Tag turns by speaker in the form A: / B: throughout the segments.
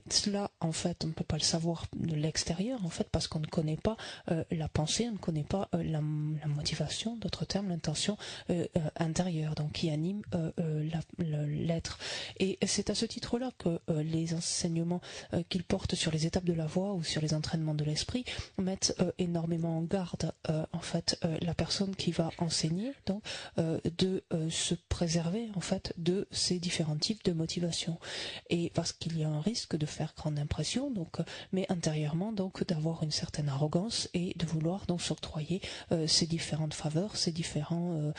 A: Cela, en fait, on ne peut pas le savoir de l'extérieur, en fait, parce qu'on ne connaît pas la pensée, on ne connaît pas la motivation, d'autres termes, l'intention intérieure, donc qui anime l'être. Et c'est à ce titre-là que les enseignements qu'il porte sur les étapes de la voie ou sur les entraînements de l'esprit mettent énormément en garde, en fait, la personne qui va enseigner, donc, de se préserver, en fait, de ces différents types de motivation. Et parce qu'il y a un risque de faire grande impression, donc, mais intérieurement, donc, d'avoir une certaine arrogance et de vouloir donc s'octroyer ces différentes faveurs, ces différents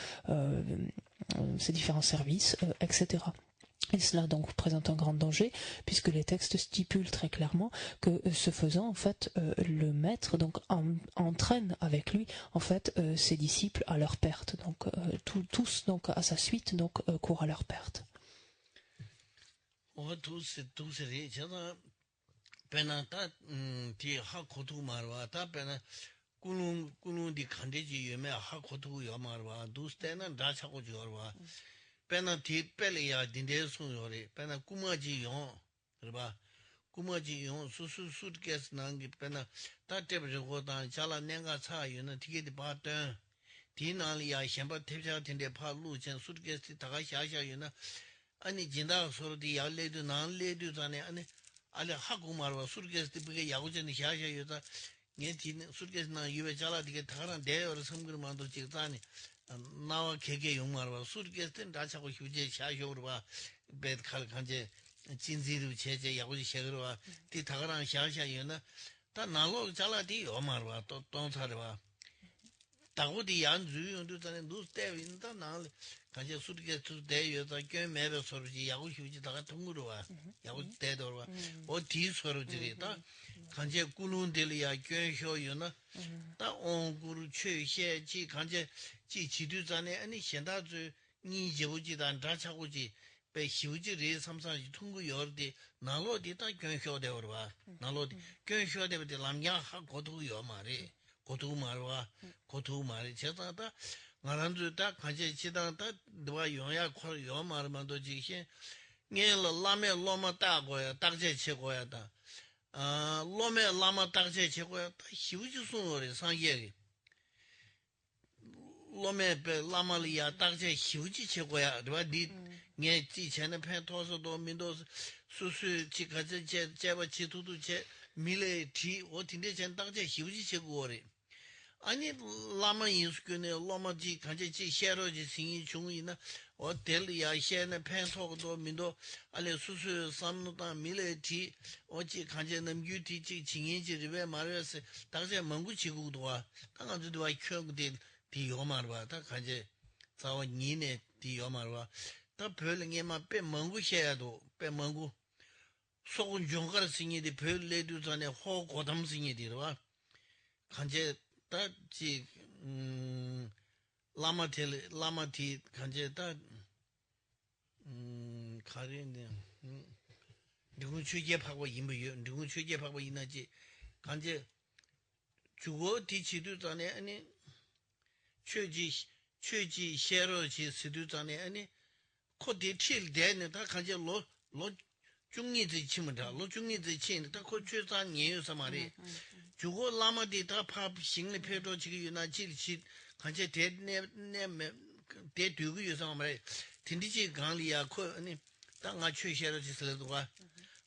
A: services, etc. Et cela donc présente un grand danger, puisque les textes stipulent très clairement que ce faisant, en fait, le maître donc entraîne avec lui, en fait, ses disciples à leur perte. Donc tous donc à sa suite donc courent à leur perte.
B: Pena ti pele ya dinde sun yore, pena kumaji yon, riba, kumaji yon, suitcase nangi, pena, ta tepe zhoko tan, chala nenga ca yon, tiki di pa ten, ti nali ya, shenpa tepe tinde pa lu chen, suitcase ti taka xa yon, ani jinda soro di ya ledu, nan ledu zane, ani, ali haku marwa, suitcase ti pika yagu chen xa yon, nye ti suitcase nang yuwe chala tiki takaran deyo ora samgir mando chik zane, 나와 개개 용마르바 수르게스텐 다차고 휴제 샤쇼르바 베드칼 간제 진지르 제제 야고지 셰르바 디 다가랑 샤샤이나 다 나로 잘라디 요마르바 또 돈사르바 다고디 양주용도 전에 누스테윈다 나를 간제 수르게스 대여다 꽤매베 소르지 야고 휴지 다가 통으로와 야고 대도로와 어디 소르지리다 간제 꾸눈델이야 꽤쇼요나 다 온구르 최셰지 간제 지 지도자네 아니 현다주 니 지부지단 다차고지 배 휴지리 삼사지 통구 열디 나로디 다 견쇼되어 봐 나로디 견쇼되버디 람야 고도요 말이 고도 말와 고도 말이 제다다 나란주 다 간제 지다다 누가 용야 코요 말만도 지시 녜라 라메 로마 따고야 딱제 최고야다 로메 라마 딱제 최고야 휴지 소리 상예기 로메베 라마리아 딱제 휴지 최고야 그봐 니 지체는 펜토스도 민도스 수수 지가제 제바 지도도 제 밀레티 어딘데 전 딱제 휴지 최고래 아니 라마 인스크네 라마지 간제 지 셰로지 신이 중이나 어델리아 셰네 펜토도 민도 알레 수수 삼노다 밀레티 어지 간제는 유티 지 진인지를 왜 말해서 당시에蒙古 지구도와 당한주도와 켜고데 디요마르와 다 간제 자와 니네 디요마르와 다 별링에만 빼蒙古 셰야도 빼蒙古 속은 종가를 신이디 별레도 전에 호 고담 신이디와 간제 다지 라마티 간제 다 가리네 누구 취재하고 임무요 누구 취재하고 있나지 간제 주거 뒤치도 전에 아니 취지 셰로지 시도 전에 아니 코디 틸데는 다 간제 로 중리지 치면다 로 중리지 치는 다 코취자 니요서 말이 주고 라마디 다 파싱리 페도 지기 유나 질치 간제 대네 대두고 요서 말이 딘디지 강리야 코 아니 땅아 취셔로 지슬도가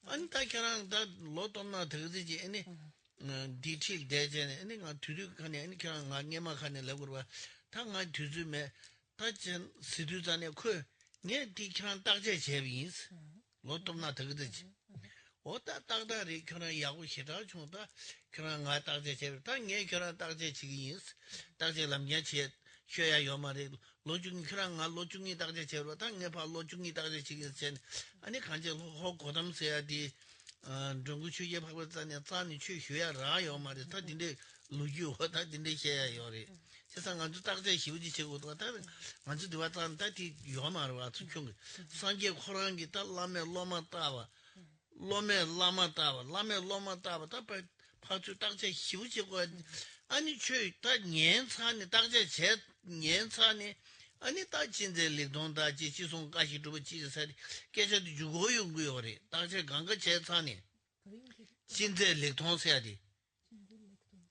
B: 아니 다케랑 다 로톤나 되지 아니 디테일 대제네 아니 가 두두 간에 아니 그냥 안게마 간에 레고와 땅아 두즈메 다전 시두잔에 코네 디케랑 딱제 제비스 로톤나 되지 오다 딱다리 그런 야구 싫어 중다 그런 가 딱제 제비 땅에 그런 딱제 지기스 딱제 남녀치 쉬어야 요 말이 로중이 그런 가 로중이 딱제 제로 땅에 봐 로중이 딱제 지기스 아니 간제 호 고담서야디 중국 취재 박사님 자니 취해야 요 말이 다 근데 루유 다 근데 해야 요리 세상 아주 딱제 희우지 제고도 다 아주 도와단 다티 요 말와 충 상계 코란 기타 라메 로마타와 로메 라마타와 라메 로마타와 다 파주 딱제 희우지고 아니 취다 년산이 딱제 제 년산이 아니 다 진짜 리동다 지지송 가시 두고 지사리 계속 주고 용고요래 당시 강가 제산이 진짜 리동세야디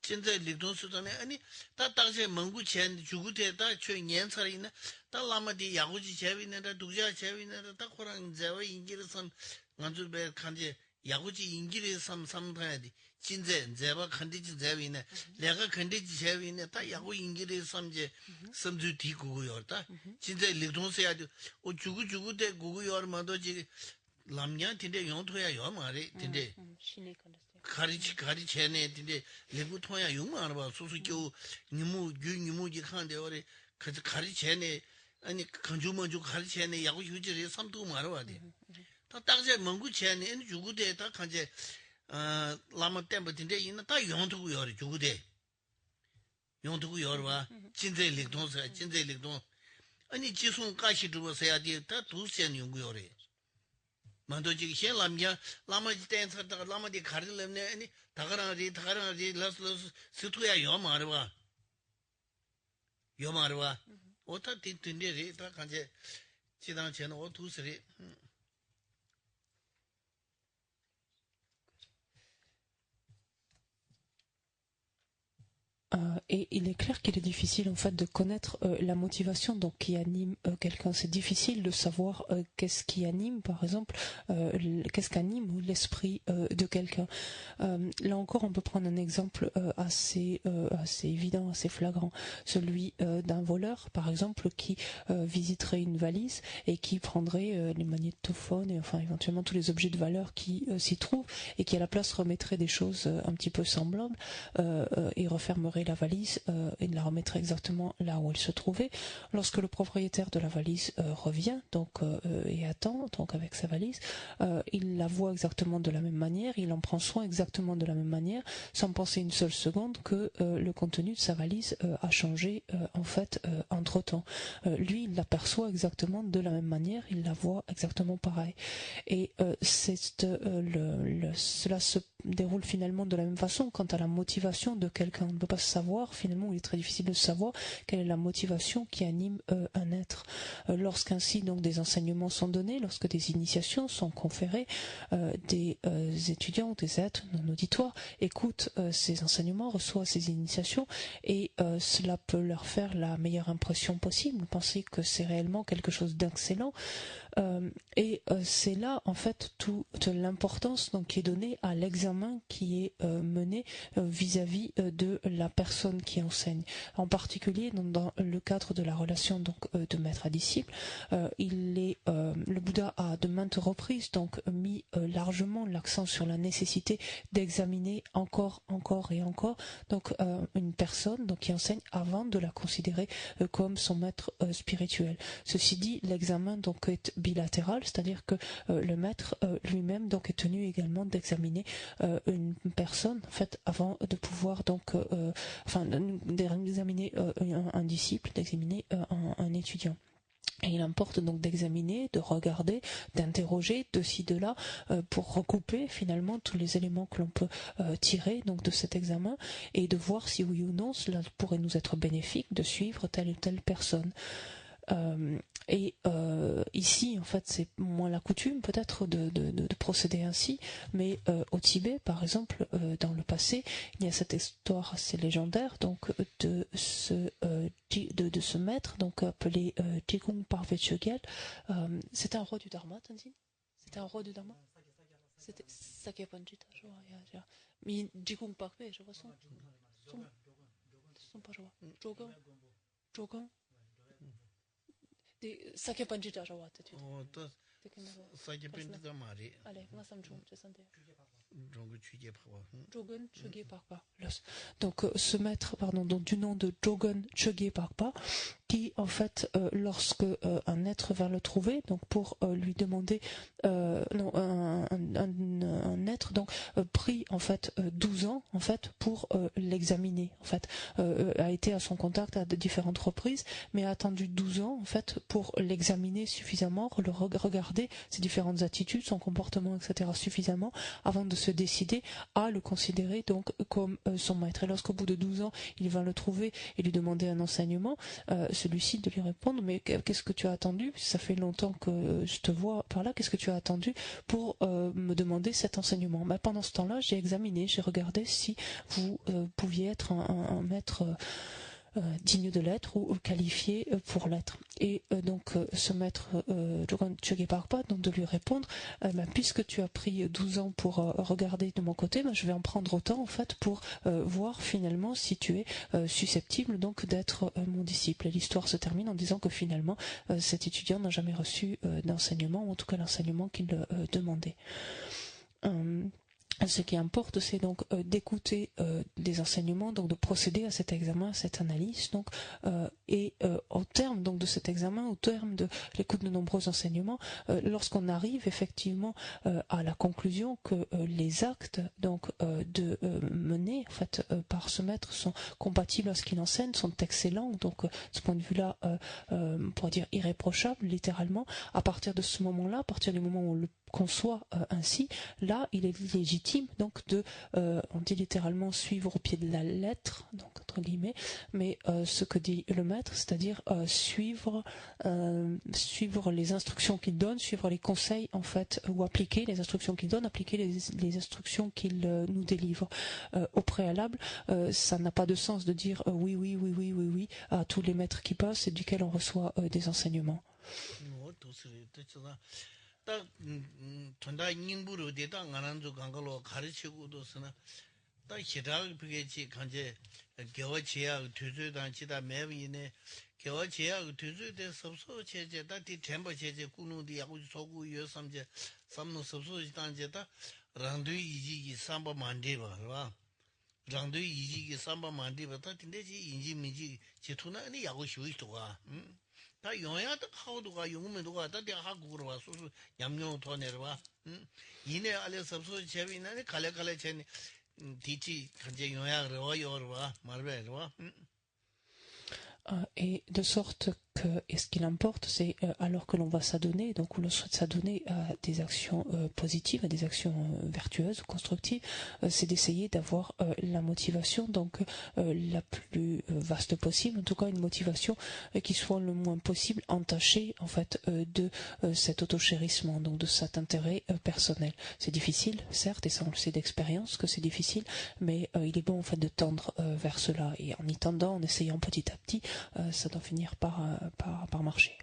B: 진짜 리동수잖아 아니 다 당시蒙古chen 주고대 다최 년살이나 다 라마디 야구지 제위는다 두자 제위는다 다 코랑 제와 인기를선 간주배 칸지 야구지 인기를 삼삼다야디 진짜 제바 컨디지 제위네 내가 컨디지 제위네 다 야구 인기를 삼제 섬주 뒤구고요다 진짜 리동세야디 오 주고대 구구요만도 지 람냐한테 용토야 요 말이 근데 가리체네 근데 레고 통야 용만 알아봐 소소교 니무지 칸데 오래 그 가리체네 아니 건주먼주 가리체네 야구 유지를 삼도 말아봐 돼. 다 딱제蒙古체네 주구대 다 간제 라마 템버인데 이나 다 용토고 요래 주구대 용토고 요봐 진짜 리동사 진짜 리동 아니 지송 가시 두어서야 돼다 두센 용고 요래 만도지 현 라마지 댄서다가 라마디 가르려면 아니 다가라지 라스 스투야 요 말아 오타 딘딘데 다 간제 지당 전에 오 두스리
A: Et il est clair qu'il est difficile en fait de connaître la motivation donc qui anime quelqu'un. C'est difficile de savoir qu'est-ce qui anime, par exemple, qu'est-ce qu'anime l'esprit de quelqu'un. Là encore, on peut prendre un exemple assez évident, assez flagrant, celui d'un voleur, par exemple, qui visiterait une valise et qui prendrait les magnétophones et enfin éventuellement tous les objets de valeur qui s'y trouvent et qui à la place remettrait des choses un petit peu semblables et refermerait la valise et la remettrait exactement là où elle se trouvait. Lorsque le propriétaire de la valise revient donc et attend donc avec sa valise, il la voit exactement de la même manière, il en prend soin exactement de la même manière, sans penser une seule seconde que le contenu de sa valise a changé en fait entre-temps. Lui, il l'aperçoit exactement de la même manière, il la voit exactement pareil. Et cela se déroule finalement de la même façon quant à la motivation de quelqu'un. On ne peut pas savoir, finalement, il est très difficile de savoir quelle est la motivation qui anime un être. Lorsqu'ainsi donc des enseignements sont donnés, lorsque des initiations sont conférées, des étudiants, des êtres non auditoires écoutent ces enseignements, reçoivent ces initiations et cela peut leur faire la meilleure impression possible, penser que c'est réellement quelque chose d'excellent. Et c'est là en fait toute l'importance donc qui est donnée à l'examen qui est mené vis-à-vis de la personne qui enseigne. En particulier dans le cadre de la relation donc de maître à disciple, le Bouddha a de maintes reprises donc mis largement l'accent sur la nécessité d'examiner encore et encore donc une personne donc qui enseigne avant de la considérer comme son maître spirituel. Ceci dit, l'examen donc est bilatéral, c'est-à-dire que le maître lui-même donc est tenu également d'examiner une personne en fait avant de pouvoir donc d'examiner un disciple, d'examiner un étudiant. Et il importe donc d'examiner, de regarder, d'interroger de ci, de là, pour recouper finalement tous les éléments que l'on peut tirer donc de cet examen et de voir si oui ou non cela pourrait nous être bénéfique de suivre telle ou telle personne. Ici, en fait, c'est moins la coutume peut-être de procéder ainsi, mais au Tibet, par exemple, dans le passé, il y a cette histoire assez légendaire donc de ce maître donc appelé Jigong Parve Chogyal. C'était un roi du Dharma, Tenzin. C'était un roi du Dharma. C'était Sakyapanjita, je vois. Mais Jigong Parve, je vois son pas je vois. Jogang. De Sakyapanjita, je vois.
B: Sakyapanjita Mari.
A: Allez, on va s'en jouer, je sens. Donc ce maître, donc du nom de Jogon Chögye Parpa, qui en fait, lorsque un être vint le trouver, donc pour lui demander, un être donc prit en fait 12 ans en fait pour l'examiner en fait, a été à son contact à de différentes reprises, mais a attendu 12 ans en fait pour l'examiner suffisamment, le regarder ses différentes attitudes, son comportement, etc. suffisamment avant de se décider à le considérer donc comme son maître. Et lorsqu'au bout de 12 ans il va le trouver et lui demander un enseignement, celui-ci de lui répondre: mais qu'est-ce que tu as attendu? Ça fait longtemps que je te vois par là, qu'est-ce que tu as attendu pour me demander cet enseignement? Mais pendant ce temps-là, j'ai examiné, j'ai regardé si vous pouviez être un maître digne de l'être ou qualifié pour l'être. Et donc ce maître Chogeparpa, donc de lui répondre: puisque tu as pris 12 ans pour regarder de mon côté, je vais en prendre autant en fait pour voir finalement si tu es susceptible donc d'être mon disciple. Et l'histoire se termine en disant que finalement cet étudiant n'a jamais reçu d'enseignement, ou en tout cas l'enseignement qu'il demandait. Ce qui importe, c'est donc d'écouter des enseignements, donc de procéder à cet examen, à cette analyse, donc au terme donc de cet examen, au terme de l'écoute de nombreux enseignements, lorsqu'on arrive effectivement à la conclusion que les actes donc menés en fait par ce maître sont compatibles à ce qu'il enseigne, sont excellents, donc de ce point de vue-là, on pourrait dire irréprochables, littéralement. À partir de ce moment-là, à partir du moment où on le conçoit ainsi, là il est légitime donc de, on dit littéralement, suivre au pied de la lettre, donc entre guillemets, mais ce que dit le maître, c'est-à-dire suivre les instructions qu'il donne, suivre les conseils en fait, ou appliquer les instructions qu'il donne, appliquer les instructions qu'il nous délivre. Au préalable, ça n'a pas de sens de dire oui à tous les maîtres qui passent et duquel on reçoit des enseignements.
B: 딱 전다 인부로 대다 안한주 강가로 가르치고도서나 딱 히락 비게지 간제 겨워지야 뒤주단 지다 매위네 겨워지야 뒤주대 섭소 체제 다디 템버 체제 꾸누디 야고 소구 요삼제 삼노 섭소 단제다 랑두 이지기 삼바 만데바 봐 랑두 이지기 삼바 만데바 다 딘데지 인지 미지 제투나 아니 야고 쇼이도가 다 영야도 하고도가 용문도가 다 하고 그러와 소소 얌용 더 내려와 이내 알려 섭소 제비나네 칼레칼레 chen 디치 간제 영야 그러와 말베와
A: et de sorte que, et ce qu'il importe, c'est alors que l'on va s'adonner, donc où l'on souhaite s'adonner à des actions positives, à des actions vertueuses ou constructives, c'est d'essayer d'avoir la motivation donc la plus vaste possible, en tout cas une motivation qui soit le moins possible entachée en fait de cet autochérissement, donc de cet intérêt personnel. C'est difficile, certes, et ça on le sait d'expérience que c'est difficile, mais il est bon en fait de tendre vers cela, et en y tendant, en essayant petit à petit, ça doit finir par marcher.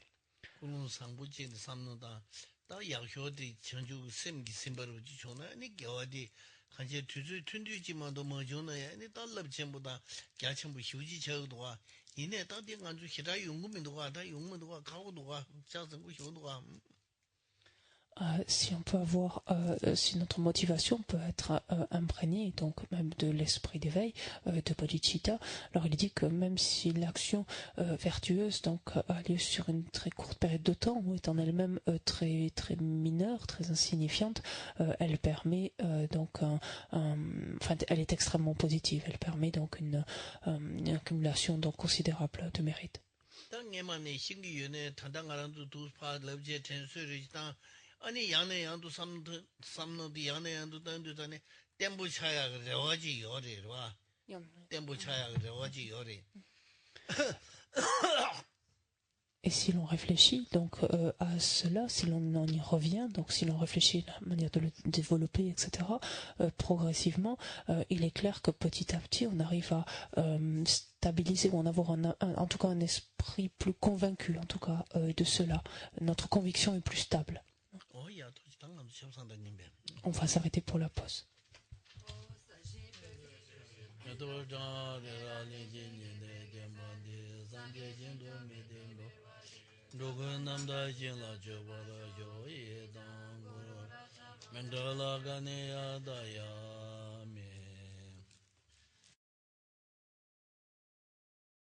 A: Si on peut avoir, si notre motivation peut être imprégnée donc même de l'esprit d'éveil, de bodhicitta, alors il dit que même si l'action vertueuse donc a lieu sur une très courte période de temps ou est en elle-même très très mineure, très insignifiante, elle permet enfin elle est extrêmement positive, elle permet donc une accumulation donc considérable de mérite.
B: 아니 양내 양도 삼노디 양내 양도 단도다네 템보 차야 그래가지 요래와 템보 차야 그래가지 요래.
A: Et si l'on réfléchit donc à cela, si l'on en y revient, donc si l'on réfléchit à la manière de le développer, etc., progressivement, il est clair que petit à petit, on arrive à stabiliser ou en avoir en tout cas un esprit plus convaincu, en tout cas de cela. Notre conviction est plus stable. On va s'arrêter pour la pause.